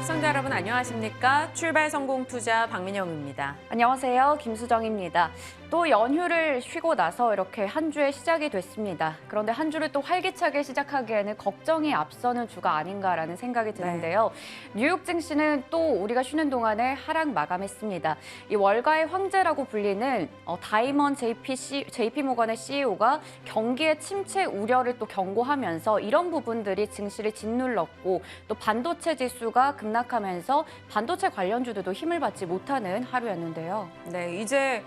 시청자 여러분 안녕하십니까? 출발 성공 투자 박민영입니다. 안녕하세요. 김수정입니다. 또 연휴를 쉬고 나서 이렇게 한 주의 시작이 됐습니다. 그런데 한 주를 또 활기차게 시작하기에는 걱정이 앞서는 주가 아닌가라는 생각이 드는데요. 뉴욕 증시는 또 우리가 쉬는 동안에 하락 마감했습니다. 이 월가의 황제라고 불리는 다이먼 JP 모건의 CEO가 경기의 침체 우려를 또 경고하면서 이런 부분들이 증시를 짓눌렀고 또 반도체 지수가 급락하면서 반도체 관련주들도 힘을 받지 못하는 하루였는데요. 네, 이제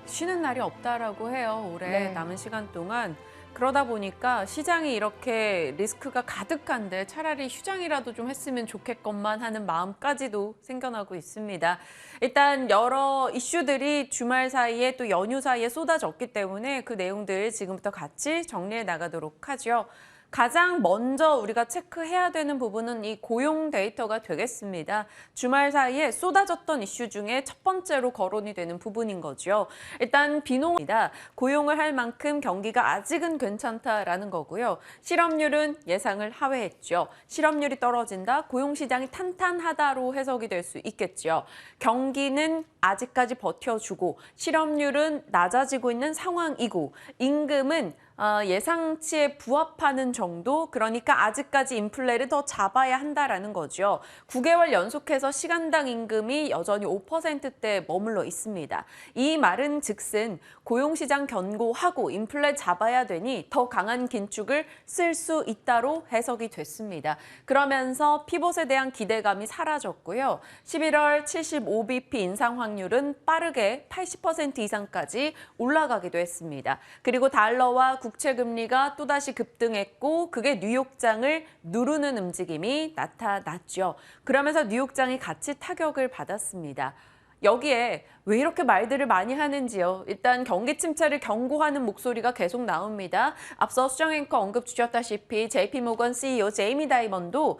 쉬는 날이 없다라고 해요. 올해 네. 남은 시간 동안. 그러다 보니까 시장이 이렇게 리스크가 가득한데 차라리 휴장이라도 좀 했으면 좋겠건만 하는 마음까지도 생겨나고 있습니다. 일단 여러 이슈들이 주말 사이에 또 연휴 사이에 쏟아졌기 때문에 그 내용들 지금부터 같이 정리해 나가도록 하죠. 가장 먼저 우리가 체크해야 되는 부분은 이 고용 데이터가 되겠습니다. 주말 사이에 쏟아졌던 이슈 중에 첫 번째로 거론이 되는 부분인 거죠. 일단 비농입니다. 고용을 할 만큼 경기가 아직은 괜찮다라는 거고요. 실업률은 예상을 하회했죠. 실업률이 떨어진다, 고용시장이 탄탄하다로 해석이 될 수 있겠죠. 경기는 아직까지 버텨주고 실업률은 낮아지고 있는 상황이고 임금은 예상치에 부합하는 정도, 그러니까 아직까지 인플레를 더 잡아야 한다라는 거죠. 9개월 연속해서 시간당 임금이 여전히 5%대에 머물러 있습니다. 이 말은 즉슨 고용시장 견고하고 인플레 잡아야 되니 더 강한 긴축을 쓸 수 있다로 해석이 됐습니다. 그러면서 피봇에 대한 기대감이 사라졌고요. 11월 75bp 인상 확률은 빠르게 80% 이상까지 올라가기도 했습니다. 그리고 달러와 국채 금리가 또다시 급등했고 그게 뉴욕장을 누르는 움직임이 나타났죠. 그러면서 뉴욕장이 같이 타격을 받았습니다. 여기에 왜 이렇게 말들을 많이 하는지요. 일단 경기 침체를 경고하는 목소리가 계속 나옵니다. 앞서 수정 앵커 언급 주셨다시피 JP모건 CEO 제이미 다이먼도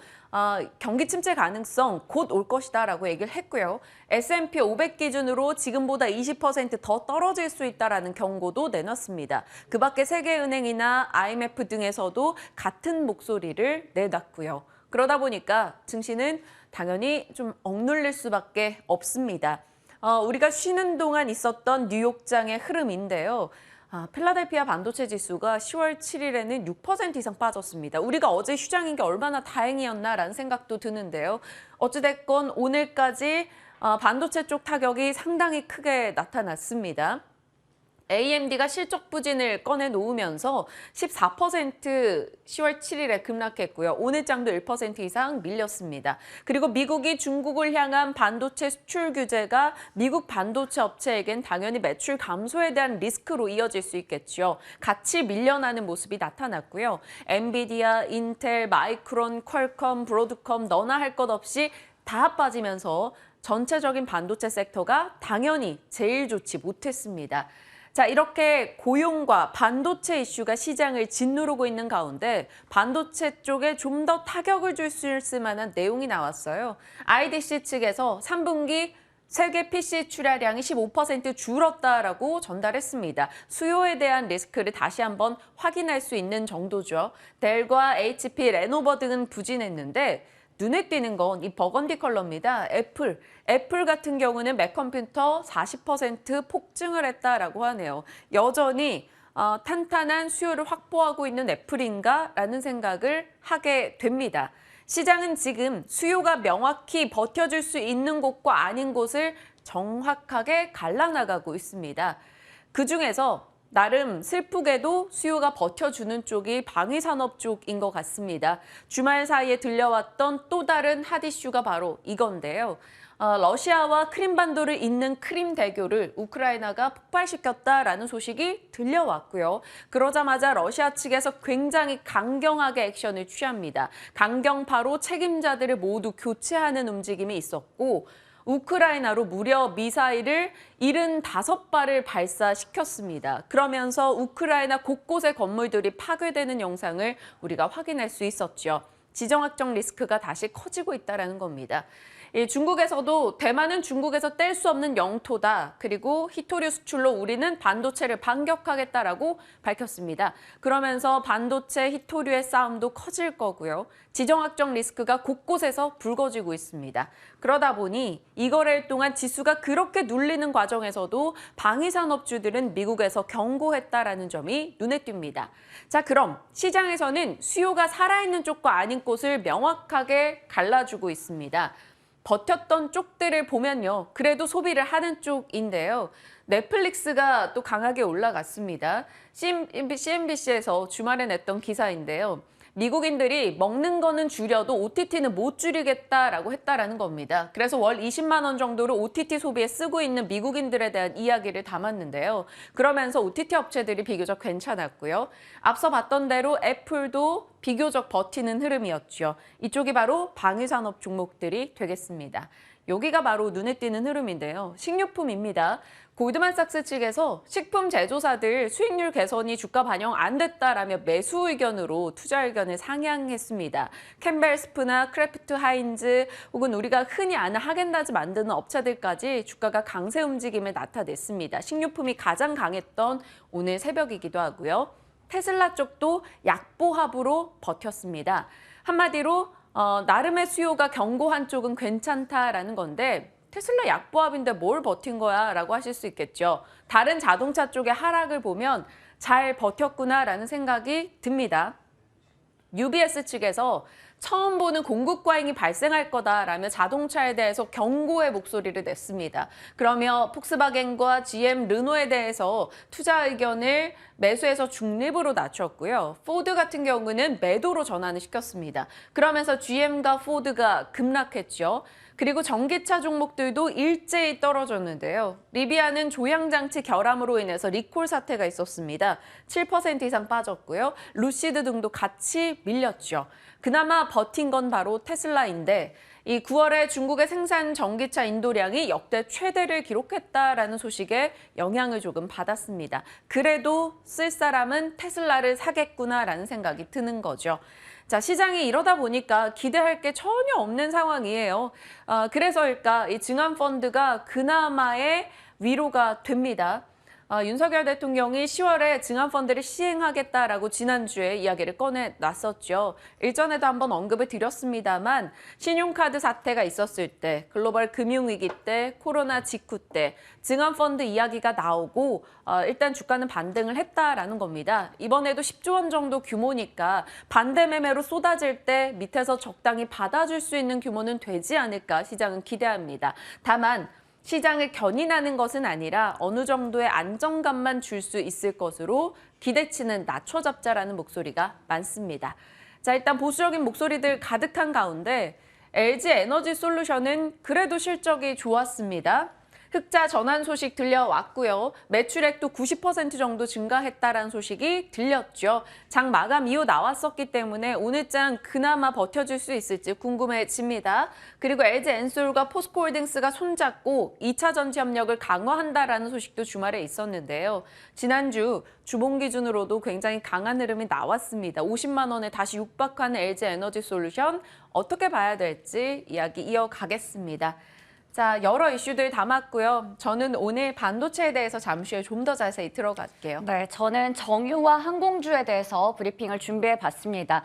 경기 침체 가능성 곧 올 것이다라고 얘기를 했고요. S&P 500 기준으로 지금보다 20% 더 떨어질 수 있다라는 경고도 내놨습니다. 그 밖에 세계은행이나 IMF 등에서도 같은 목소리를 내놨고요. 그러다 보니까 증시는 당연히 좀 억눌릴 수밖에 없습니다. 우리가 쉬는 동안 있었던 뉴욕장의 흐름인데요. 필라델피아 반도체 지수가 10월 7일에는 6% 이상 빠졌습니다. 우리가 어제 휴장인 게 얼마나 다행이었나라는 생각도 드는데요. 어찌됐건 오늘까지 반도체 쪽 타격이 상당히 크게 나타났습니다. AMD가 실적 부진을 꺼내놓으면서 14% 10월 7일에 급락했고요. 오늘 장도 1% 이상 밀렸습니다. 그리고 미국이 중국을 향한 반도체 수출 규제가 미국 반도체 업체에겐 당연히 매출 감소에 대한 리스크로 이어질 수 있겠죠. 같이 밀려나는 모습이 나타났고요. 엔비디아, 인텔, 마이크론, 퀄컴, 브로드컴 너나 할 것 없이 다 빠지면서 전체적인 반도체 섹터가 당연히 제일 좋지 못했습니다. 자, 이렇게 고용과 반도체 이슈가 시장을 짓누르고 있는 가운데 반도체 쪽에 좀 더 타격을 줄 수 있을 만한 내용이 나왔어요. IDC 측에서 3분기 세계 PC 출하량이 15% 줄었다라고 전달했습니다. 수요에 대한 리스크를 다시 한번 확인할 수 있는 정도죠. 델과 HP, 레노버 등은 부진했는데 눈에 띄는 건 이 버건디 컬러입니다. 애플 같은 경우는 맥컴퓨터 40% 폭증을 했다라고 하네요. 여전히 탄탄한 수요를 확보하고 있는 애플인가라는 생각을 하게 됩니다. 시장은 지금 수요가 명확히 버텨줄 수 있는 곳과 아닌 곳을 정확하게 갈라나가고 있습니다. 그중에서 나름 슬프게도 수요가 버텨주는 쪽이 방위산업 쪽인 것 같습니다. 주말 사이에 들려왔던 또 다른 핫 이슈가 바로 이건데요. 러시아와 크림반도를 잇는 크림 대교를 우크라이나가 폭발시켰다라는 소식이 들려왔고요. 그러자마자 러시아 측에서 굉장히 강경하게 액션을 취합니다. 강경파로 책임자들을 모두 교체하는 움직임이 있었고 우크라이나로 무려 미사일을 75발을 발사시켰습니다. 그러면서 우크라이나 곳곳의 건물들이 파괴되는 영상을 우리가 확인할 수 있었죠. 지정학적 리스크가 다시 커지고 있다는 겁니다. 이 중국에서도 대만은 중국에서 뗄 수 없는 영토다. 그리고 히토류 수출로 우리는 반도체를 반격하겠다라고 밝혔습니다. 그러면서 반도체 히토류의 싸움도 커질 거고요. 지정학적 리스크가 곳곳에서 불거지고 있습니다. 그러다 보니 이거래일 동안 지수가 그렇게 눌리는 과정에서도 방위산업주들은 미국에서 경고했다라는 점이 눈에 띕니다. 자, 그럼 시장에서는 수요가 살아있는 쪽과 아닌 곳을 명확하게 갈라주고 있습니다. 버텼던 쪽들을 보면요. 그래도 소비를 하는 쪽인데요. 넷플릭스가 또 강하게 올라갔습니다. CNBC에서 주말에 냈던 기사인데요. 미국인들이 먹는 거는 줄여도 OTT는 못 줄이겠다라고 했다라는 겁니다. 그래서 월 20만 원 정도로 OTT 소비에 쓰고 있는 미국인들에 대한 이야기를 담았는데요. 그러면서 OTT 업체들이 비교적 괜찮았고요. 앞서 봤던 대로 애플도 비교적 버티는 흐름이었죠. 이쪽이 바로 방위산업 종목들이 되겠습니다. 여기가 바로 눈에 띄는 흐름인데요. 식료품입니다. 골드만삭스 측에서 식품 제조사들 수익률 개선이 주가 반영 안 됐다라며 매수 의견으로 투자 의견을 상향했습니다. 캠벨스프나 크래프트 하인즈 혹은 우리가 흔히 아는 하겐다즈 만드는 업체들까지 주가가 강세 움직임을 나타냈습니다. 식료품이 가장 강했던 오늘 새벽이기도 하고요. 테슬라 쪽도 약보합으로 버텼습니다. 한마디로 나름의 수요가 견고한 쪽은 괜찮다라는 건데 테슬라 약보합인데 뭘 버틴 거야 라고 하실 수 있겠죠. 다른 자동차 쪽의 하락을 보면 잘 버텼구나라는 생각이 듭니다. UBS 측에서 처음 보는 공급 과잉이 발생할 거다라며 자동차에 대해서 경고의 목소리를 냈습니다. 그러며 폭스바겐과 GM, 르노에 대해서 투자 의견을 매수해서 중립으로 낮췄고요. 포드 같은 경우는 매도로 전환을 시켰습니다. 그러면서 GM과 포드가 급락했죠. 그리고 전기차 종목들도 일제히 떨어졌는데요. 리비아는 조향장치 결함으로 인해서 리콜 사태가 있었습니다. 7% 이상 빠졌고요. 루시드 등도 같이 밀렸죠. 그나마 버틴 건 바로 테슬라인데 이 9월에 중국의 생산 전기차 인도량이 역대 최대를 기록했다라는 소식에 영향을 조금 받았습니다. 그래도 쓸 사람은 테슬라를 사겠구나라는 생각이 드는 거죠. 자, 시장이 이러다 보니까 기대할 게 전혀 없는 상황이에요. 그래서일까 이 증안펀드가 그나마의 위로가 됩니다. 윤석열 대통령이 10월에 증안펀드를 시행하겠다라고 지난주에 이야기를 꺼내놨었죠. 일전에도 한번 언급을 드렸습니다만 신용카드 사태가 있었을 때, 글로벌 금융위기 때, 코로나 직후 때 증안펀드 이야기가 나오고 일단 주가는 반등을 했다라는 겁니다. 이번에도 10조 원 정도 규모니까 반대 매매로 쏟아질 때 밑에서 적당히 받아줄 수 있는 규모는 되지 않을까 시장은 기대합니다. 다만 시장을 견인하는 것은 아니라 어느 정도의 안정감만 줄 수 있을 것으로 기대치는 낮춰잡자라는 목소리가 많습니다. 자, 일단 보수적인 목소리들 가득한 가운데 LG 에너지 솔루션은 그래도 실적이 좋았습니다. 흑자 전환 소식 들려왔고요. 매출액도 90% 정도 증가했다라는 소식이 들렸죠. 장 마감 이후 나왔었기 때문에 오늘장 그나마 버텨줄 수 있을지 궁금해집니다. 그리고 LG 엔솔과 포스코홀딩스가 손잡고 2차 전지 협력을 강화한다라는 소식도 주말에 있었는데요. 지난주 주봉 기준으로도 굉장히 강한 흐름이 나왔습니다. 50만 원에 다시 육박하는 LG 에너지 솔루션 어떻게 봐야 될지 이야기 이어가겠습니다. 자, 여러 이슈들 담았고요. 저는 오늘 반도체에 대해서 잠시 후에 좀 더 자세히 들어갈게요. 네, 저는 정유와 항공주에 대해서 브리핑을 준비해봤습니다.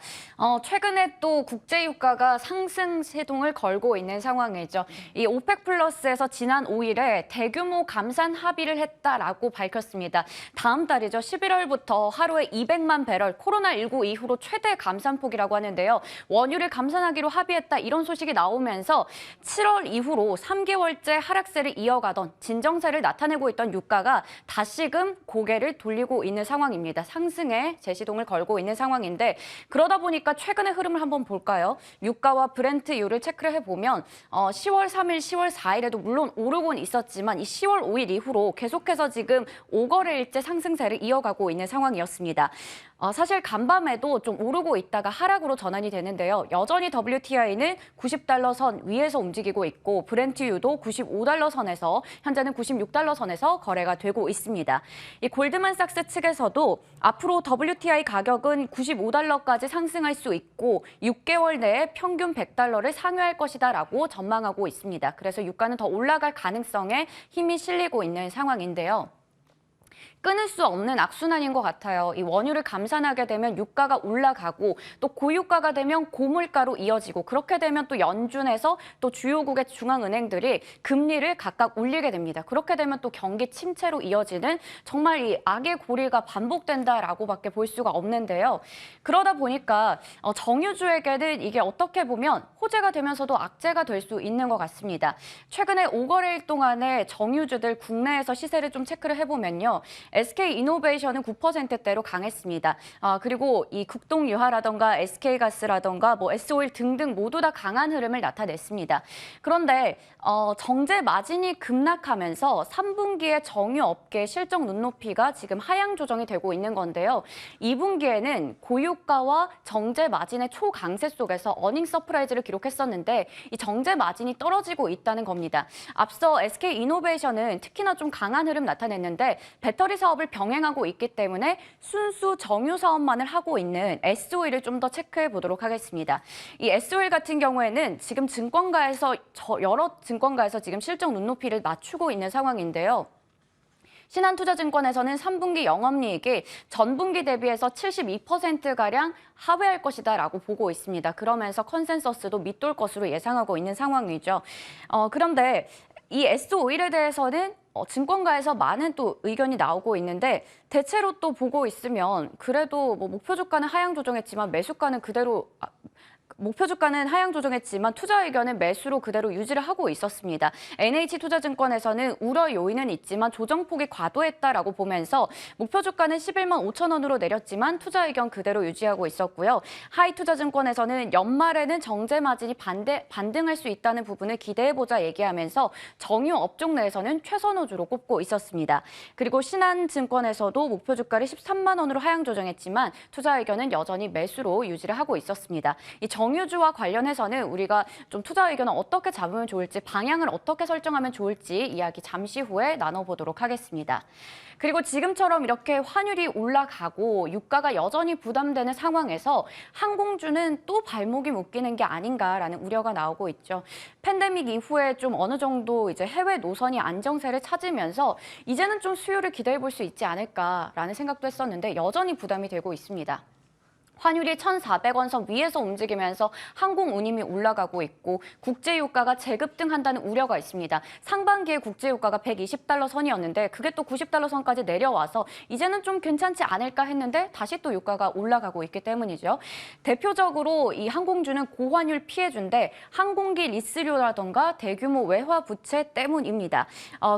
최근에 또 국제유가가 상승 세동을 걸고 있는 상황이죠. 이 오펙 플러스에서 지난 5일에 대규모 감산 합의를 했다라고 밝혔습니다. 다음 달이죠. 11월부터 하루에 200만 배럴, 코로나19 이후로 최대 감산폭이라고 하는데요. 원유를 감산하기로 합의했다 이런 소식이 나오면서 7월 이후로 3개월째 하락세를 이어가던 진정세를 나타내고 있던 유가가 다시금 고개를 돌리고 있는 상황입니다. 상승에 재시동을 걸고 있는 상황인데 그러다 보니까 최근의 흐름을 한번 볼까요? 유가와 브렌트유를 체크를 해보면 10월 3일, 10월 4일에도 물론 오르곤 있었지만 이 10월 5일 이후로 계속해서 지금 5거래일째 상승세를 이어가고 있는 상황이었습니다. 사실 간밤에도 좀 오르고 있다가 하락으로 전환이 되는데요. 여전히 WTI는 $90선 위에서 움직이고 있고 브렌트 WTI유도 95달러 선에서 현재는 96달러 선에서 거래가 되고 있습니다. 이 골드만삭스 측에서도 앞으로 WTI 가격은 95달러까지 상승할 수 있고 6개월 내에 평균 100달러를 상회할 것이다라고 전망하고 있습니다. 그래서 유가는 더 올라갈 가능성에 힘이 실리고 있는 상황인데요. 끊을 수 없는 악순환인 것 같아요. 이 원유를 감산하게 되면 유가가 올라가고 또 고유가가 되면 고물가로 이어지고 그렇게 되면 또 연준에서 또 주요국의 중앙은행들이 금리를 각각 올리게 됩니다. 그렇게 되면 또 경기 침체로 이어지는 정말 이 악의 고리가 반복된다라고밖에 볼 수가 없는데요. 그러다 보니까 정유주에게는 이게 어떻게 보면 호재가 되면서도 악재가 될 수 있는 것 같습니다. 최근에 5거래일 동안에 정유주들 국내에서 시세를 좀 체크를 해보면요. SK이노베이션은 9%대로 강했습니다. 그리고 이 국동유화라던가 SK가스라던가 뭐 S오일 등등 모두 다 강한 흐름을 나타냈습니다. 그런데 정제 마진이 급락하면서 3분기에 정유업계 실적 눈높이가 지금 하향 조정이 되고 있는 건데요. 2분기에는 고유가와 정제 마진의 초강세 속에서 어닝 서프라이즈를 기록했었는데 이 정제 마진이 떨어지고 있다는 겁니다. 앞서 SK이노베이션은 특히나 좀 강한 흐름 나타냈는데 배터리 사업을 병행하고 있기 때문에 순수 정유 사업만을 하고 있는 S오일을 좀 더 체크해 보도록 하겠습니다. 이 S오일 같은 경우에는 지금 여러 증권가에서 지금 실적 눈높이를 낮추고 있는 상황인데요. 신한투자증권에서는 3분기 영업이익이 전분기 대비해서 72%가량 하회할 것이다라고 보고 있습니다. 그러면서 컨센서스도 밑돌 것으로 예상하고 있는 상황이죠. 그런데 이 S오일에 대해서는 증권가에서 많은 또 의견이 나오고 있는데 대체로 또 보고 있으면 그래도 뭐 목표 주가는 하향 조정했지만 매수가는 그대로 목표 주가는 하향 조정했지만 투자 의견은 매수로 그대로 유지를 하고 있었습니다. NH투자증권에서는 우려 요인은 있지만 조정폭이 과도했다라고 보면서 목표 주가는 11만 5천 원으로 내렸지만 투자 의견 그대로 유지하고 있었고요. 하이투자증권에서는 연말에는 정제 마진이 반등할 수 있다는 부분을 기대해보자 얘기하면서 정유 업종 내에서는 최선호주로 꼽고 있었습니다. 그리고 신한증권에서도 목표 주가를 13만 원으로 하향 조정했지만 투자 의견은 여전히 매수로 유지를 하고 있었습니다. 이 정유주와 관련해서는 우리가 좀 투자 의견을 어떻게 잡으면 좋을지, 방향을 어떻게 설정하면 좋을지 이야기 잠시 후에 나눠보도록 하겠습니다. 그리고 지금처럼 이렇게 환율이 올라가고 유가가 여전히 부담되는 상황에서 항공주는 또 발목이 묶이는 게 아닌가라는 우려가 나오고 있죠. 팬데믹 이후에 좀 어느 정도 이제 해외 노선이 안정세를 찾으면서 이제는 좀 수요를 기대해 볼 수 있지 않을까라는 생각도 했었는데 여전히 부담이 되고 있습니다. 환율이 1,400원 선 위에서 움직이면서 항공 운임이 올라가고 있고 국제 유가가 재급등한다는 우려가 있습니다. 상반기에 국제 유가가 120달러 선이었는데 그게 또 90달러 선까지 내려와서 이제는 좀 괜찮지 않을까 했는데 다시 또 유가가 올라가고 있기 때문이죠. 대표적으로 이 항공주는 고환율 피해주인데 항공기 리스료라던가 대규모 외화 부채 때문입니다.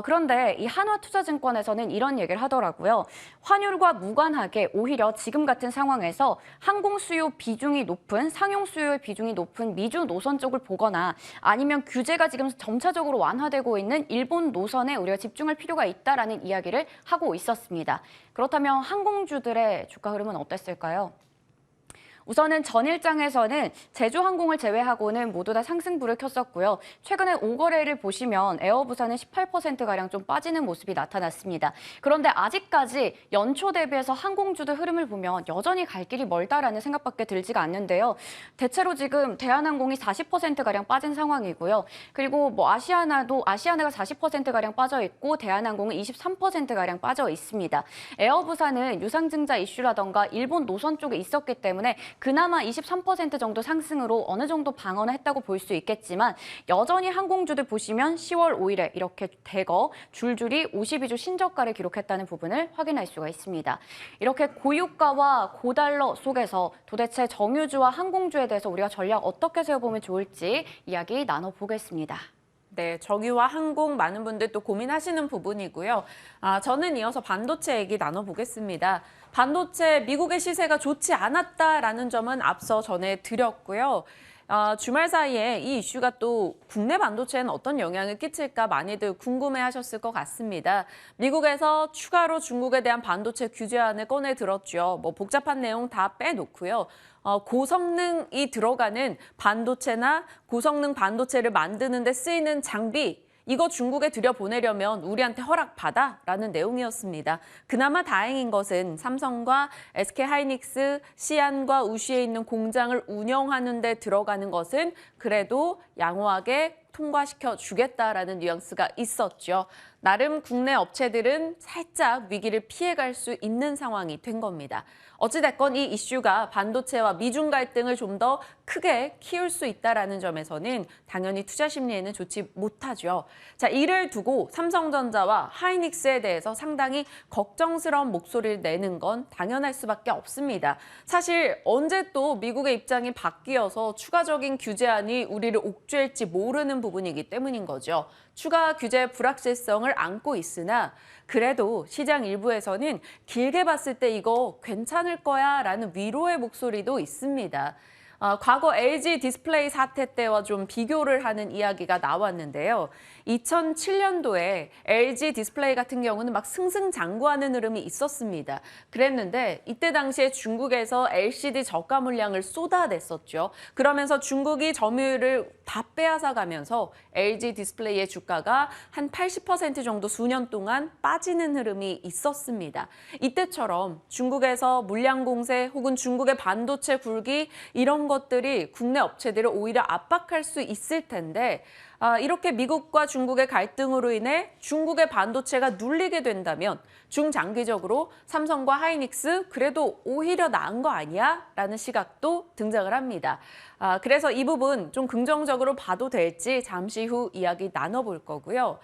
그런데 이 한화투자증권에서는 이런 얘기를 하더라고요. 환율과 무관하게 오히려 지금 같은 상황에서 항공 수요 비중이 높은 상용 수요의 비중이 높은 미주 노선 쪽을 보거나 아니면 규제가 지금 점차적으로 완화되고 있는 일본 노선에 우리가 집중할 필요가 있다라는 이야기를 하고 있었습니다. 그렇다면 항공주들의 주가 흐름은 어땠을까요? 우선은 전일장에서는 제주항공을 제외하고는 모두 다 상승불을 켰었고요. 최근에 5거래를 보시면 에어부산은 18%가량 좀 빠지는 모습이 나타났습니다. 그런데 아직까지 연초 대비해서 항공주들 흐름을 보면 여전히 갈 길이 멀다라는 생각밖에 들지가 않는데요. 대체로 지금 대한항공이 40%가량 빠진 상황이고요. 그리고 뭐 아시아나가 40%가량 빠져 있고 대한항공은 23%가량 빠져 있습니다. 에어부산은 유상증자 이슈라던가 일본 노선 쪽에 있었기 때문에 그나마 23% 정도 상승으로 어느 정도 방어는 했다고 볼 수 있겠지만 여전히 항공주들 보시면 10월 5일에 이렇게 대거 줄줄이 52주 신저가를 기록했다는 부분을 확인할 수가 있습니다. 이렇게 고유가와 고달러 속에서 도대체 정유주와 항공주에 대해서 우리가 전략 어떻게 세워보면 좋을지 이야기 나눠보겠습니다. 네, 정유와 항공 많은 분들 또 고민하시는 부분이고요. 저는 이어서 반도체 얘기 나눠보겠습니다. 반도체 미국의 시세가 좋지 않았다라는 점은 앞서 전해드렸고요. 주말 사이에 이 이슈가 또 국내 반도체에는 어떤 영향을 끼칠까 많이들 궁금해하셨을 것 같습니다. 미국에서 추가로 중국에 대한 반도체 규제안을 꺼내 들었죠. 뭐 복잡한 내용 다 빼놓고요. 고성능이 들어가는 반도체나 고성능 반도체를 만드는 데 쓰이는 장비, 이거 중국에 들여보내려면 우리한테 허락받아라는 내용이었습니다. 그나마 다행인 것은 삼성과 SK하이닉스, 시안과 우시에 있는 공장을 운영하는 데 들어가는 것은 그래도 양호하게 통과시켜 주겠다라는 뉘앙스가 있었죠. 나름 국내 업체들은 살짝 위기를 피해갈 수 있는 상황이 된 겁니다. 어찌됐건 이 이슈가 반도체와 미중 갈등을 좀 더 크게 키울 수 있다는 점에서는 당연히 투자 심리에는 좋지 못하죠. 자, 이를 두고 삼성전자와 하이닉스에 대해서 상당히 걱정스러운 목소리를 내는 건 당연할 수밖에 없습니다. 사실 언제 또 미국의 입장이 바뀌어서 추가적인 규제안이 우리를 옥죄일지 모르는 부분이기 때문인 거죠. 추가 규제의 불확실성을 안고 있으나 그래도 시장 일부에서는 길게 봤을 때 이거 괜찮을 거야 라는 위로의 목소리도 있습니다. 과거 LG 디스플레이 사태 때와 좀 비교를 하는 이야기가 나왔는데요. 2007년도에 LG 디스플레이 같은 경우는 막 승승장구하는 흐름이 있었습니다. 그랬는데 이때 당시에 중국에서 LCD 저가 물량을 쏟아냈었죠. 그러면서 중국이 점유율을 다 빼앗아가면서 LG 디스플레이의 주가가 한 80% 정도 수년 동안 빠지는 흐름이 있었습니다. 이때처럼 중국에서 물량 공세 혹은 중국의 반도체 굴기 이런 것들이 국내 업체들을 오히려 압박할 수 있을 텐데 이렇게 미국과 중국의 갈등으로 인해 중국의 반도체가 눌리게 된다면 중장기적으로 삼성과 하이닉스 그래도 오히려 나은 거 아니야? 라는 시각도 등장을 합니다. 그래서 이 부분 좀 긍정적으로 봐도 될지 잠시 후 이야기 나눠볼 거고요.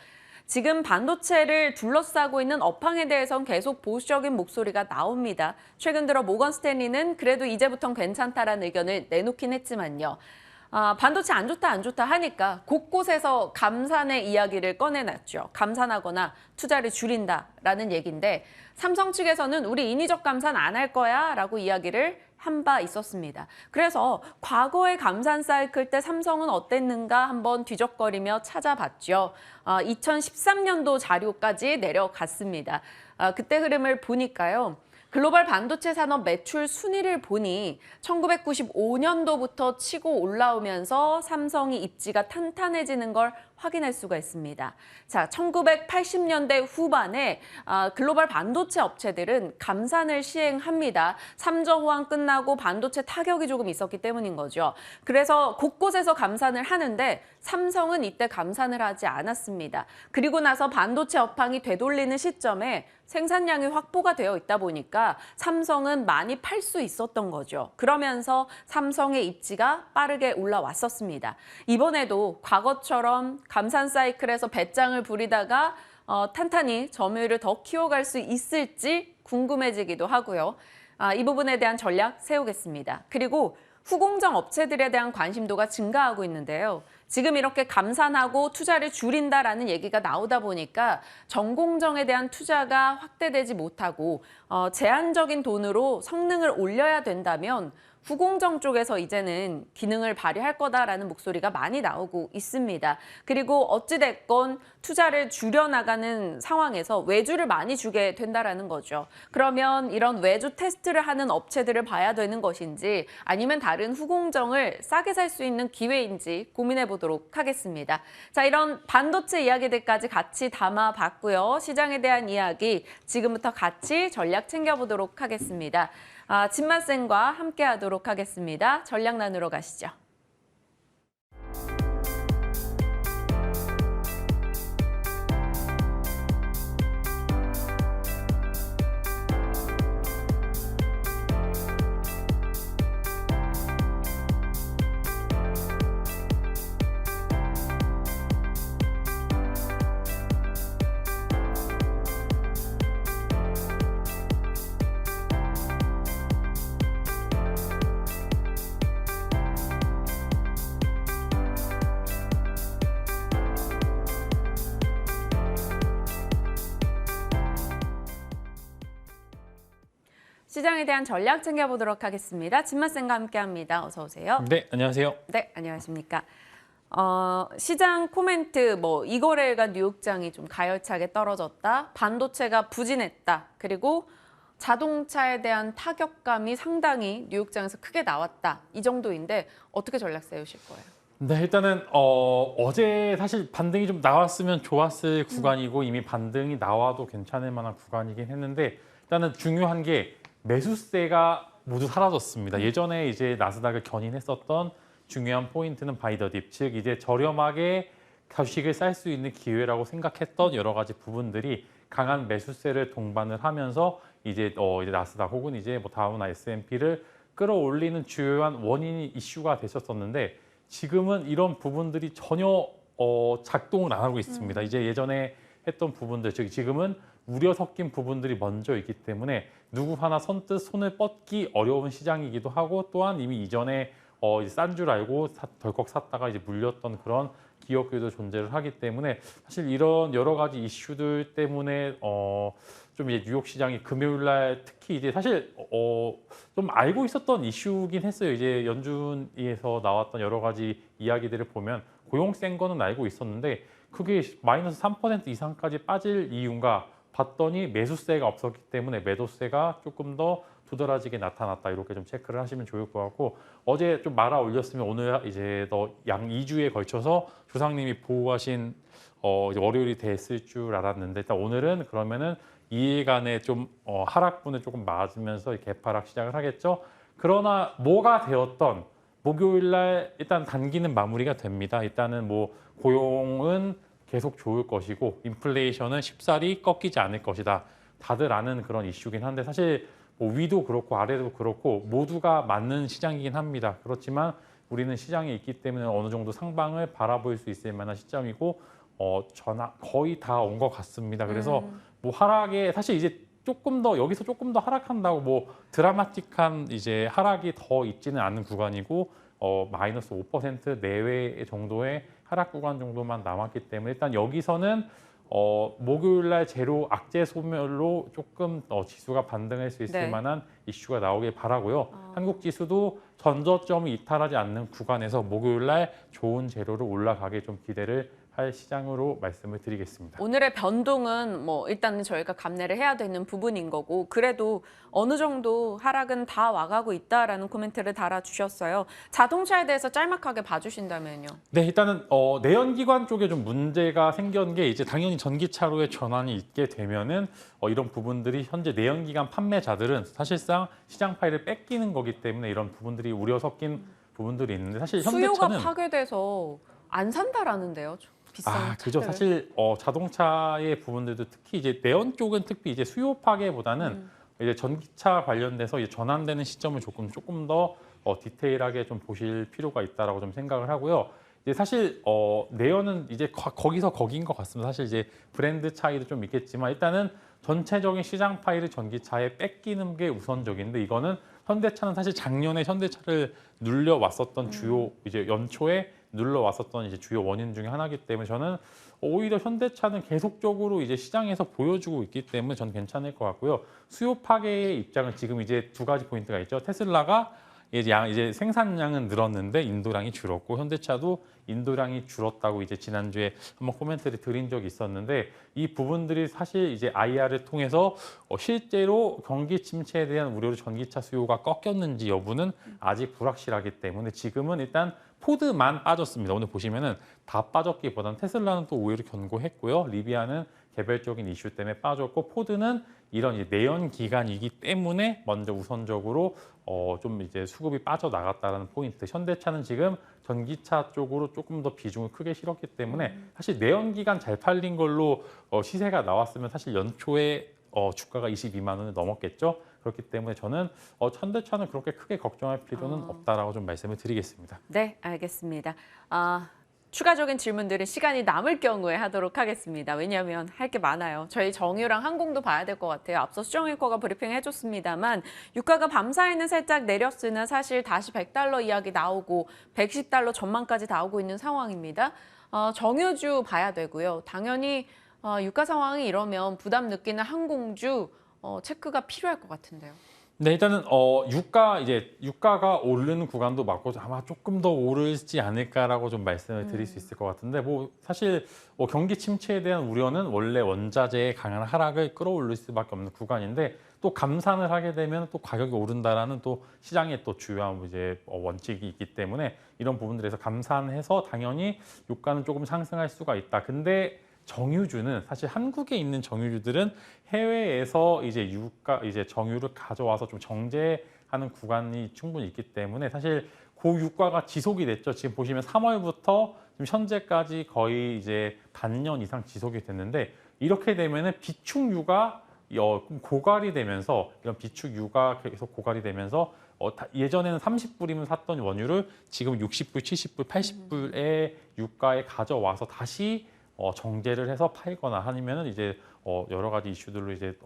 지금 반도체를 둘러싸고 있는 업황에 대해선 계속 보수적인 목소리가 나옵니다. 최근 들어 모건 스탠리는 그래도 이제부턴 괜찮다라는 의견을 내놓긴 했지만요. 반도체 안 좋다 하니까 곳곳에서 감산의 이야기를 꺼내놨죠. 감산하거나 투자를 줄인다라는 얘기인데 삼성 측에서는 우리 인위적 감산 안 할 거야 라고 이야기를 한 바 있었습니다. 그래서 과거의 감산 사이클 때 삼성은 어땠는가 한번 뒤적거리며 찾아봤죠. 2013년도 자료까지 내려갔습니다. 그때 흐름을 보니까요. 글로벌 반도체 산업 매출 순위를 보니 1995년도부터 치고 올라오면서 삼성이 입지가 탄탄해지는 걸 확인할 수가 있습니다. 자, 1980년대 후반에 글로벌 반도체 업체들은 감산을 시행합니다. 삼정 호황 끝나고 반도체 타격이 조금 있었기 때문인 거죠. 그래서 곳곳에서 감산을 하는데 삼성은 이때 감산을 하지 않았습니다. 그리고 나서 반도체 업황이 되돌리는 시점에 생산량이 확보가 되어 있다 보니까 삼성은 많이 팔 수 있었던 거죠. 그러면서 삼성의 입지가 빠르게 올라왔었습니다. 이번에도 과거처럼 감산 사이클에서 배짱을 부리다가 탄탄히 점유율을 더 키워갈 수 있을지 궁금해지기도 하고요. 이 부분에 대한 전략 세우겠습니다. 그리고 후공정 업체들에 대한 관심도가 증가하고 있는데요. 지금 이렇게 감산하고 투자를 줄인다라는 얘기가 나오다 보니까 전공정에 대한 투자가 확대되지 못하고 제한적인 돈으로 성능을 올려야 된다면 후공정 쪽에서 이제는 기능을 발휘할 거다라는 목소리가 많이 나오고 있습니다. 그리고 어찌됐건 투자를 줄여나가는 상황에서 외주를 많이 주게 된다라는 거죠. 그러면 이런 외주 테스트를 하는 업체들을 봐야 되는 것인지 아니면 다른 후공정을 싸게 살 수 있는 기회인지 고민해 보도록 하겠습니다. 자, 이런 반도체 이야기들까지 같이 담아봤고요. 시장에 대한 이야기 지금부터 같이 전략 챙겨보도록 하겠습니다. 진만쌤과 함께 하도록 하겠습니다. 전략 나누러 가시죠. 시장에 대한 전략 챙겨보도록 하겠습니다. 진맛쌤과 함께합니다. 어서 오세요. 네, 안녕하세요. 네, 안녕하십니까. 시장 코멘트, 이 거래일과 뉴욕장이 좀 가열차게 떨어졌다, 반도체가 부진했다, 그리고 자동차에 대한 타격감이 상당히 뉴욕장에서 크게 나왔다. 이 정도인데 어떻게 전략 세우실 거예요? 네, 일단은 어제 사실 반등이 좀 나왔으면 좋았을 구간이고 이미 반등이 나와도 괜찮을 만한 구간이긴 했는데 일단은 중요한 게 매수세가 모두 사라졌습니다. 예전에 이제 나스닥을 견인했었던 중요한 포인트는 바이 더 딥, 즉 이제 저렴하게 주식을 살 수 있는 기회라고 생각했던 여러 가지 부분들이 강한 매수세를 동반을 하면서 이제 나스닥 혹은 이제 다우나 S&P를 끌어올리는 주요한 원인이 이슈가 됐었었는데 지금은 이런 부분들이 전혀 작동을 안 하고 있습니다. 이제 예전에 했던 부분들, 즉 지금은 우려 섞인 부분들이 먼저 있기 때문에 누구 하나 선뜻 손을 뻗기 어려운 시장이기도 하고 또한 이미 이전에 싼 줄 알고 덜컥 샀다가 이제 물렸던 그런 기업들도 존재를 하기 때문에 사실 이런 여러 가지 이슈들 때문에 좀 이제 뉴욕 시장이 금요일 날 특히 이제 사실 좀 알고 있었던 이슈긴 했어요. 이제 연준에서 나왔던 여러 가지 이야기들을 보면 고용 센 거는 알고 있었는데 그게 마이너스 3% 이상까지 빠질 이유인가 봤더니 매수세가 없었기 때문에 매도세가 조금 더 두드러지게 나타났다. 이렇게 좀 체크를 하시면 좋을 것 같고 어제 좀 말아 올렸으면 오늘 이제 양 2주에 걸쳐서 조상님이 보호하신 이제 월요일이 됐을 줄 알았는데 일단 오늘은 그러면은 이해간에 좀 하락분을 조금 맞으면서 개파락 시작을 하겠죠. 그러나 뭐가 되었던 목요일 날 일단 단기는 마무리가 됩니다. 일단은 고용은 계속 좋을 것이고 인플레이션은 쉽사리 꺾이지 않을 것이다. 다들 아는 그런 이슈긴 한데 사실 위도 그렇고 아래도 그렇고 모두가 맞는 시장이긴 합니다. 그렇지만 우리는 시장에 있기 때문에 어느 정도 상방을 바라볼 수 있을 만한 시점이고 거의 다 온 것 같습니다. 그래서 하락에 사실 이제 조금 더 여기서 조금 더 하락한다고 드라마틱한 이제 하락이 더 있지는 않은 구간이고 마이너스 5% 내외 정도의 하락 구간 정도만 남았기 때문에 일단 여기서는 목요일 날 제로 악재 소멸로 조금 지수가 반등할 수 있을 네. 만한 이슈가 나오길 바라고요. 한국 지수도 전저점을 이탈하지 않는 구간에서 목요일 날 좋은 재료로 올라가게 좀 기대를 할 시장으로 말씀을 드리겠습니다. 오늘의 변동은 일단은 저희가 감내를 해야 되는 부분인 거고 그래도 어느 정도 하락은 다 와가고 있다라는 코멘트를 달아주셨어요. 자동차에 대해서 짤막하게 봐주신다면요. 네, 일단은 내연기관 쪽에 좀 문제가 생긴 게 이제 당연히 전기차로의 전환이 있게 되면은 이런 부분들이 현재 내연기관 판매자들은 사실상 시장 파일을 뺏기는 거기 때문에 이런 부분들이 우려 섞인 부분들이 있는데 사실 수요가 현대차는 파괴돼서 안 산다라는데요. 비싼 그죠. 차들. 사실 자동차의 부분들도 특히 이제 내연 쪽은 특히 이제 수요 파괴보다는 이제 전기차 관련돼서 이제 전환되는 시점을 조금 더 디테일하게 좀 보실 필요가 있다라고 좀 생각을 하고요. 이제 사실 내연은 이제 거기서 거기인 것 같습니다. 사실 이제 브랜드 차이도 좀 있겠지만 일단은 전체적인 시장 파일을 전기차에 뺏기는 게 우선적인데 이거는 현대차는 사실 작년에 현대차를 눌려왔었던 주요 이제 연초에 눌러왔었던 이제 주요 원인 중에 하나이기 때문에 저는 오히려 현대차는 계속적으로 이제 시장에서 보여주고 있기 때문에 저는 괜찮을 것 같고요. 수요 파괴의 입장은 지금 이제 두 가지 포인트가 있죠. 테슬라가 이제 생산량은 늘었는데 인도량이 줄었고 현대차도 인도량이 줄었다고 이제 지난주에 한번 코멘트를 드린 적이 있었는데 이 부분들이 사실 이제 IR을 통해서 실제로 경기 침체에 대한 우려로 전기차 수요가 꺾였는지 여부는 아직 불확실하기 때문에 지금은 일단 포드만 빠졌습니다. 오늘 보시면은 다 빠졌기보다는 테슬라는 또 오히려 견고했고요. 리비아는 개별적인 이슈 때문에 빠졌고 포드는 이런 이제 내연 기간이기 때문에 먼저 우선적으로 좀 이제 수급이 빠져나갔다라는 포인트. 현대차는 지금 전기차 쪽으로 조금 더 비중을 크게 실었기 때문에 사실 내연 기간 잘 팔린 걸로 시세가 나왔으면 사실 연초에 주가가 22만 원을 넘었겠죠. 그렇기 때문에 저는 현대차는 그렇게 크게 걱정할 필요는 없다라고 좀 말씀을 드리겠습니다. 네, 알겠습니다. 추가적인 질문들은 시간이 남을 경우에 하도록 하겠습니다. 왜냐하면 할 게 많아요. 저희 정유랑 항공도 봐야 될 것 같아요. 앞서 수정일거가 브리핑 해줬습니다만 유가가 밤사이는 살짝 내렸으나 사실 다시 $100 이야기 나오고 $110 전망까지 나오고 있는 상황입니다. 정유주 봐야 되고요. 당연히 유가 상황이 이러면 부담 느끼는 항공주 체크가 필요할 것 같은데요. 네, 일단은 유가가 오르는 구간도 맞고 아마 조금 더 오르지 않을까라고 좀 말씀을 드릴 수 있을 것 같은데 뭐 사실 경기 침체에 대한 우려는 원래 원자재의 강한 하락을 끌어올릴 수밖에 없는 구간인데 또 감산을 하게 되면 또 가격이 오른다라는 또 시장의 또 주요한 이제 원칙이 있기 때문에 이런 부분들에서 감산해서 당연히 유가는 조금 상승할 수가 있다. 근데 정유주는 사실 한국에 있는 정유주들은 해외에서 이제 정유를 가져와서 좀 정제하는 구간이 충분히 있기 때문에 사실 고유가가 지속이 됐죠. 지금 보시면 3월부터 지금 현재까지 거의 이제 반년 이상 지속이 됐는데 이렇게 되면은 비축유가 고갈이 되면서 이런 비축유가 계속 고갈이 되면서 예전에는 30불이면 샀던 원유를 지금 60불, 70불, 80불의 유가에 가져와서 다시 정제를 해서 팔거나 아니면은 이제 여러 가지 이슈들로 이제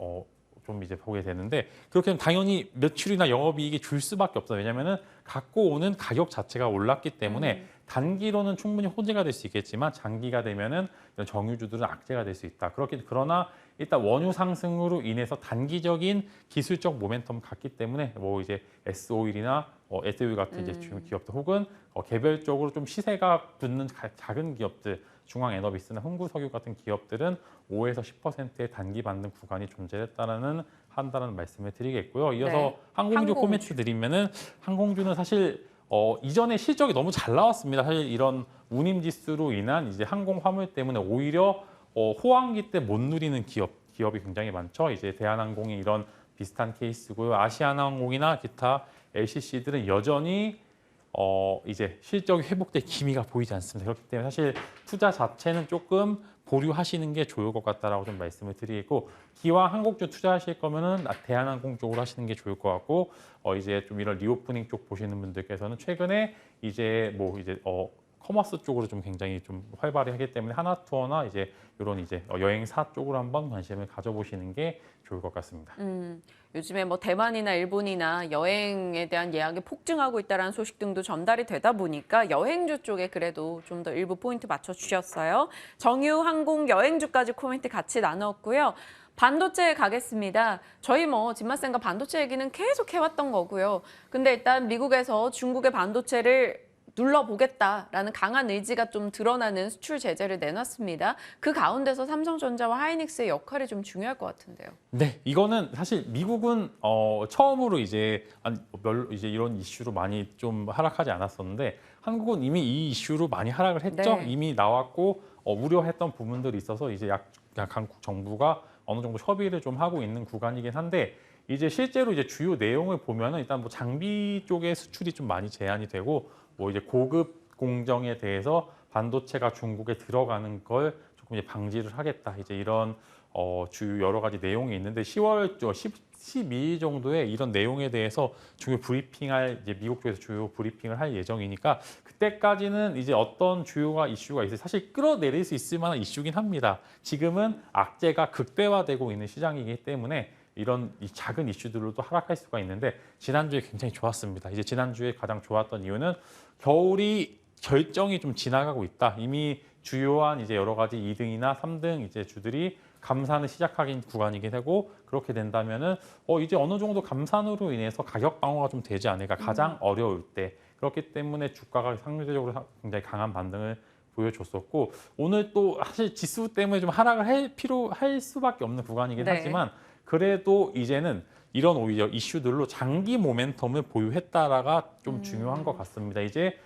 좀 이제 보게 되는데 그렇게 되면 당연히 매출이나 영업이익이 줄 수밖에 없어요. 왜냐하면은 갖고 오는 가격 자체가 올랐기 때문에 단기로는 충분히 호재가 될 수 있겠지만 장기가 되면은 이런 정유주들은 악재가 될 수 있다. 그러나 일단 원유 상승으로 인해서 단기적인 기술적 모멘텀 갔기 때문에 뭐 이제 S-오일이나 SO일 같은 이제 중요 기업들 혹은 개별적으로 좀 시세가 붙는 작은 기업들 중앙에너비스나 흥구석유 같은 기업들은 5에서 10%의 단기 반등 구간이 존재했다는 한다는 말씀을 드리겠고요. 이어서 네. 항공주 코멘트 드리면은 항공주는 사실 이전에 실적이 너무 잘 나왔습니다. 사실 이런 운임 지수로 인한 이제 항공 화물 때문에 오히려 호황기 때 못 누리는 기업이 굉장히 많죠. 이제 대한항공이 이런 비슷한 케이스고요. 아시아나항공이나 기타 LCC들은 여전히 이제 실적이 회복될 기미가 보이지 않습니다. 그렇기 때문에 사실 투자 자체는 조금 보류하시는 게 좋을 것 같다라고 좀 말씀을 드리고 기왕 항공주 투자하실 거면은 대한항공 쪽으로 하시는 게 좋을 것 같고 이제 좀 이런 리오프닝 쪽 보시는 분들께서는 최근에 이제 커머스 쪽으로 좀 굉장히 좀 활발히 하기 때문에 하나투어나 이제 이런 이제 여행사 쪽으로 한번 관심을 가져보시는 게 좋을 것 같습니다. 요즘에 뭐 대만이나 일본이나 여행에 대한 예약이 폭증하고 있다는 소식 등도 전달이 되다 보니까 여행주 쪽에 그래도 좀 더 일부 포인트 맞춰주셨어요. 정유, 항공, 여행주까지 코멘트 같이 나눴고요. 반도체 가겠습니다. 저희 뭐 진맛생과 반도체 얘기는 계속 해왔던 거고요. 근데 일단 미국에서 중국의 반도체를 눌러보겠다라는 강한 의지가 좀 드러나는 수출 제재를 내놨습니다. 그 가운데서 삼성전자와 하이닉스의 역할이 좀 중요할 것 같은데요. 네, 이거는 사실 미국은 처음으로 이제 이런 이슈로 많이 좀 하락하지 않았었는데 한국은 이미 이 이슈로 많이 하락을 했죠. 네. 이미 나왔고 우려했던 부분들이 있어서 이제 약 한국 정부가 어느 정도 협의를 좀 하고 있는 구간이긴 한데 이제 실제로 이제 주요 내용을 보면은 일단 뭐 장비 쪽의 수출이 좀 많이 제한이 되고 뭐 이제 고급 공정에 대해서 반도체가 중국에 들어가는 걸 조금 이제 방지를 하겠다. 이제 이런 주요 여러 가지 내용이 있는데 10월 12일 정도에 이런 내용에 대해서 주요 브리핑할 이제 미국 쪽에서 주요 브리핑을 할 예정이니까 그때까지는 이제 어떤 주요가 이슈가 있어요. 사실 끌어내릴 수 있을 만한 이슈긴 합니다. 지금은 악재가 극대화되고 있는 시장이기 때문에 이런 이 작은 이슈들로도 하락할 수가 있는데 지난주에 굉장히 좋았습니다. 이제 지난주에 가장 좋았던 이유는 겨울이 결정이 좀 지나가고 있다. 이미 주요한 이제 여러 가지 2등이나 3등 이제 주들이 감산을 시작하긴 구간이긴 하고 그렇게 된다면은 이제 어느 정도 감산으로 인해서 가격 방어가 좀 되지 않을까 가장 어려울 때 그렇기 때문에 주가가 상대적으로 굉장히 강한 반등을 보여줬었고 오늘 또 사실 지수 때문에 좀 하락을 할 수밖에 없는 구간이긴 네. 하지만 그래도 이제는 이런 오히려 이슈들로 장기 모멘텀을 보유했다라가 좀 중요한 것 같습니다. 이제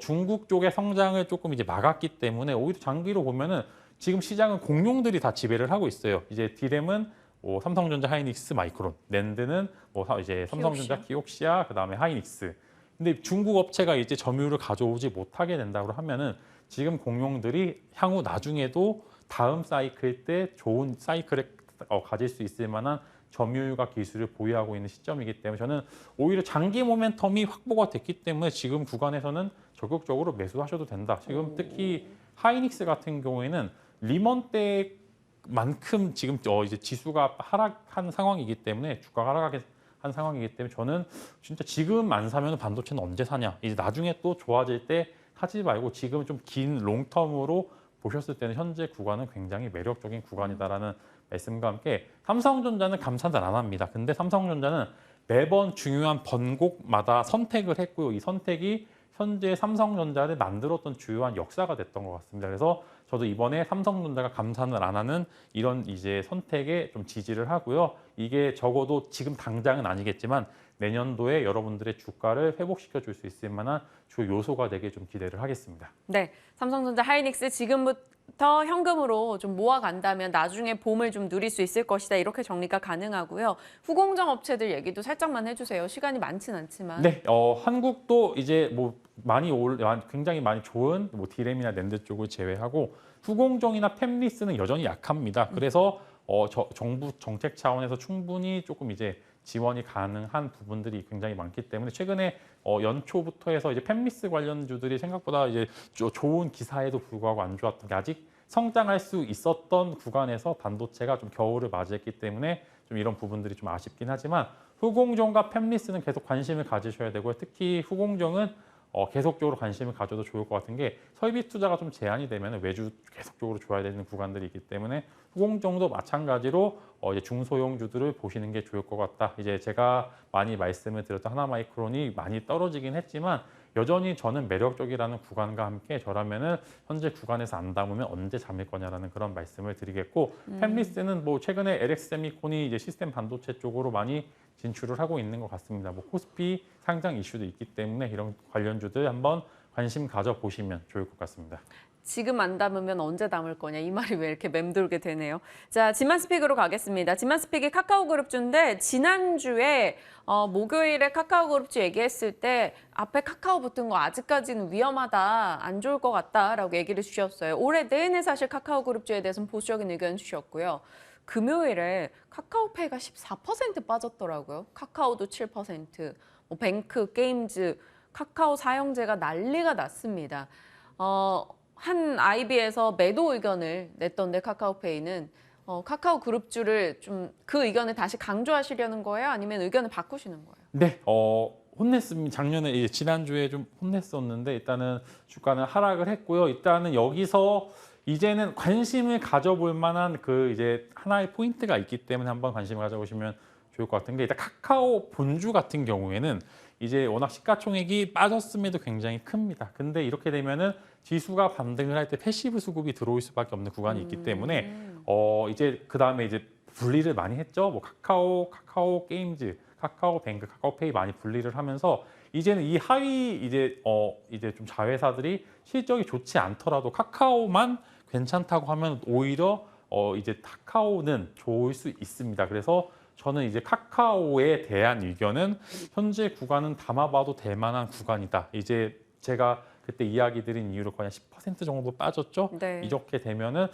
중국 쪽의 성장을 조금 이제 막았기 때문에 오히려 장기로 보면은 지금 시장은 공룡들이 다 지배를 하고 있어요. 이제 디램은 삼성전자, 하이닉스, 마이크론, 낸드는 이제 삼성전자, 키옥시아, 그다음에 하이닉스. 근데 중국 업체가 이제 점유율을 가져오지 못하게 된다고 하면은 지금 공룡들이 향후 나중에도 다음 사이클 때 좋은 사이클을 가질 수 있을 만한 점유율과 기술을 보유하고 있는 시점이기 때문에 저는 오히려 장기 모멘텀이 확보가 됐기 때문에 지금 구간에서는 적극적으로 매수하셔도 된다. 지금 특히 하이닉스 같은 경우에는 리먼 때만큼 지금 이제 지수가 하락한 상황이기 때문에 주가가 하락한 상황이기 때문에 저는 진짜 지금 안 사면 반도체는 언제 사냐. 이제 나중에 또 좋아질 때 하지 말고 지금 좀 긴 롱텀으로 보셨을 때는 현재 구간은 굉장히 매력적인 구간이다라는 말씀과 함께 삼성전자는 감산을 안 합니다. 근데 삼성전자는 매번 중요한 번곡마다 선택을 했고요. 이 선택이 현재 삼성전자를 만들었던 주요한 역사가 됐던 것 같습니다. 그래서 저도 이번에 삼성전자가 감산을 안 하는 이런 이제 선택에 좀 지지를 하고요. 이게 적어도 지금 당장은 아니겠지만 내년도에 여러분들의 주가를 회복시켜 줄 수 있을 만한 주 요소가 되게 좀 기대를 하겠습니다. 네, 삼성전자 하이닉스 지금부터 현금으로 좀 모아간다면 나중에 봄을 좀 누릴 수 있을 것이다. 이렇게 정리가 가능하고요. 후공정 업체들 얘기도 살짝만 해주세요. 시간이 많진 않지만. 네, 한국도 이제 뭐 굉장히 많이 좋은 뭐 디램이나 낸드 쪽을 제외하고 후공정이나 팹리스는 여전히 약합니다. 그래서 정부 정책 차원에서 충분히 조금 이제 지원이 가능한 부분들이 굉장히 많기 때문에 최근에 연초부터 해서 이제 팹리스 관련주들이 생각보다 이제 좋은 기사에도 불구하고 안 좋았던 게 아직 성장할 수 있었던 구간에서 반도체가 좀 겨울을 맞이했기 때문에 좀 이런 부분들이 좀 아쉽긴 하지만 후공정과 팹리스는 계속 관심을 가지셔야 되고요. 특히 후공정은 계속적으로 관심을 가져도 좋을 것 같은 게 설비 투자가 좀 제한이 되면 외주 계속적으로 줘야 되는 구간들이 있기 때문에 후공정도 마찬가지로 이제 중소형주들을 보시는 게 좋을 것 같다. 이제 제가 많이 말씀을 드렸던 하나마이크론이 많이 떨어지긴 했지만 여전히 저는 매력적이라는 구간과 함께 저라면은 현재 구간에서 안 담으면 언제 잠을 거냐라는 그런 말씀을 드리겠고 팹리스는 뭐 최근에 LX 세미콘이 이제 시스템 반도체 쪽으로 많이 진출을 하고 있는 것 같습니다. 뭐 코스피 상장 이슈도 있기 때문에 이런 관련주들 한번 관심 가져 보시면 좋을 것 같습니다. 지금 안 담으면 언제 담을 거냐 이 말이 왜 이렇게 맴돌게 되네요. 자, 지만스픽으로 가겠습니다. 지만스픽이 카카오그룹주인데 지난주에 목요일에 카카오그룹주 얘기했을 때 앞에 카카오 붙은 거 아직까지는 위험하다, 안 좋을 것 같다라고 얘기를 주셨어요. 올해 내내 사실 카카오그룹주에 대해서는 보수적인 의견 주셨고요. 금요일에 카카오페이가 14% 빠졌더라고요. 카카오도 7%, 뭐 뱅크, 게임즈, 카카오 사용재가 난리가 났습니다. 한 IB에서 매도 의견을 냈던데 카카오페이는 카카오 그룹주를 좀 그 의견을 다시 강조하시려는 거예요? 아니면 의견을 바꾸시는 거예요? 네, 혼냈습니다. 작년에 지난주에 좀 혼냈었는데 일단은 주가는 하락을 했고요. 일단은 여기서 이제는 관심을 가져볼 만한 그 이제 하나의 포인트가 있기 때문에 한번 관심을 가져보시면 좋을 것 같은 게 일단 카카오 본주 같은 경우에는 이제 워낙 시가총액이 빠졌음에도 굉장히 큽니다. 근데 이렇게 되면은 지수가 반등을 할 때 패시브 수급이 들어올 수밖에 없는 구간이 있기 때문에 이제 그 다음에 이제 분리를 많이 했죠. 뭐 카카오 게임즈, 카카오뱅크, 카카오페이 많이 분리를 하면서 이제는 이 하위 이제 좀 자회사들이 실적이 좋지 않더라도 카카오만 괜찮다고 하면 오히려 이제 카카오는 좋을 수 있습니다. 그래서 저는 이제 카카오에 대한 의견은 현재 구간은 담아봐도 될 만한 구간이다. 이제 제가 그때 이야기 드린 이유로 거의 10% 정도 빠졌죠. 네. 이렇게 되면은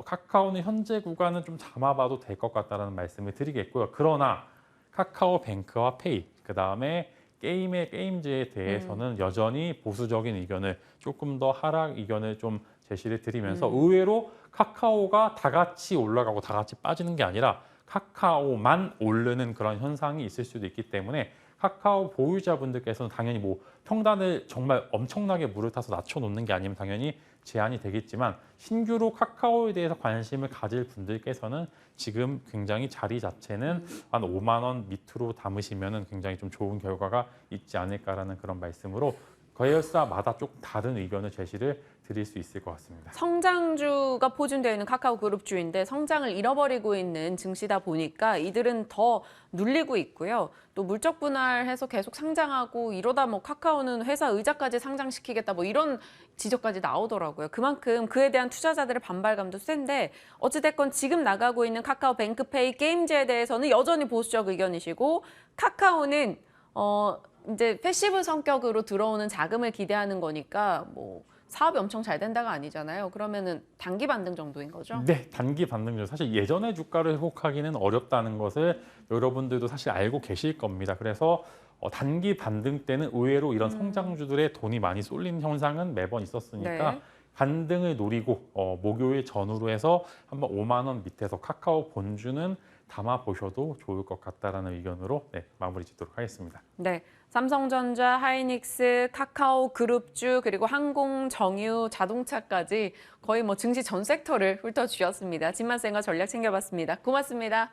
카카오는 현재 구간은 좀 담아봐도 될 것 같다라는 말씀을 드리겠고요. 그러나 카카오뱅크와 페이, 그 다음에 게임즈에 대해서는 여전히 보수적인 의견을 조금 더 하락 의견을 좀 제시를 드리면서 의외로 카카오가 다 같이 올라가고 다 같이 빠지는 게 아니라 카카오만 오르는 그런 현상이 있을 수도 있기 때문에 카카오 보유자분들께서는 당연히 뭐 평단을 정말 엄청나게 물을 타서 낮춰놓는 게 아니면 당연히 제한이 되겠지만 신규로 카카오에 대해서 관심을 가질 분들께서는 지금 굉장히 자리 자체는 한 5만 원 밑으로 담으시면 굉장히 좀 좋은 결과가 있지 않을까라는 그런 말씀으로 계열사마다 조금 다른 의견을 제시를 드릴 수 있을 것 같습니다. 성장주가 포진되어 있는 카카오 그룹주인데 성장을 잃어버리고 있는 증시다 보니까 이들은 더 눌리고 있고요. 또 물적 분할해서 계속 상장하고 이러다 뭐 카카오는 회사 의자까지 상장시키겠다 뭐 이런 지적까지 나오더라고요. 그만큼 그에 대한 투자자들의 반발감도 센데 어찌됐건 지금 나가고 있는 카카오 뱅크페이 게임즈에 대해서는 여전히 보수적 의견이시고 카카오는 이제 패시브 성격으로 들어오는 자금을 기대하는 거니까 뭐 사업이 엄청 잘 된다가 아니잖아요. 그러면은 단기 반등 정도인 거죠? 네, 단기 반등률. 사실 예전의 주가를 회복하기는 어렵다는 것을 여러분들도 사실 알고 계실 겁니다. 그래서 단기 반등 때는 의외로 이런 성장주들의 돈이 많이 쏠리는 현상은 매번 있었으니까 네. 반등을 노리고 목요일 전후로 해서 한번 5만 원 밑에서 카카오 본주는 담아 보셔도 좋을 것 같다라는 의견으로 마무리 짓도록 하겠습니다. 네, 삼성전자, 하이닉스, 카카오 그룹주 그리고 항공, 정유, 자동차까지 거의 뭐 증시 전 섹터를 훑어주셨습니다. 진만생과 전략 챙겨봤습니다. 고맙습니다.